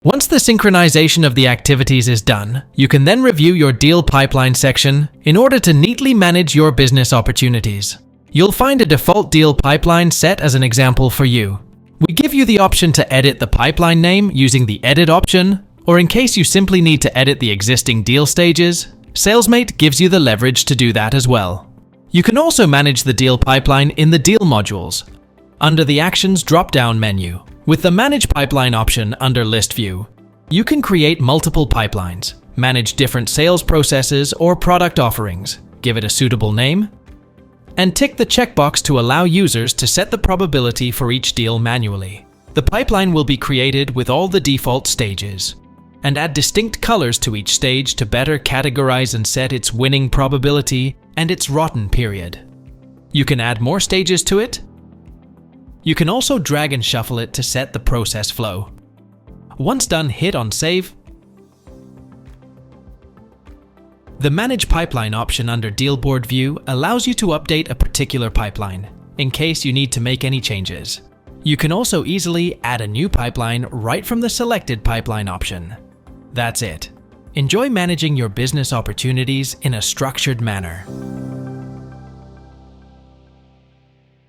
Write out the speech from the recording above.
Once the synchronization of the activities is done, you can then review your deal pipeline section in order to neatly manage your business opportunities. You'll find a default deal pipeline set as an example for you. We give you the option to edit the pipeline name using the Edit option, or in case you simply need to edit the existing deal stages, Salesmate gives you the leverage to do that as well. You can also manage the deal pipeline in the Deal modules, under the Actions drop-down menu. With the Manage Pipeline option under List View, you can create multiple pipelines, manage different sales processes or product offerings, give it a suitable name, and tick the checkbox to allow users to set the probability for each deal manually. The pipeline will be created with all the default stages, and add distinct colors to each stage to better categorize and set its winning probability and its rotten period. You can add more stages to it. You can also drag and shuffle it to set the process flow. Once done, hit on Save. The Manage Pipeline option under Deal Board View allows you to update a particular pipeline, in case you need to make any changes. You can also easily add a new pipeline right from the selected pipeline option. That's it. Enjoy managing your business opportunities in a structured manner.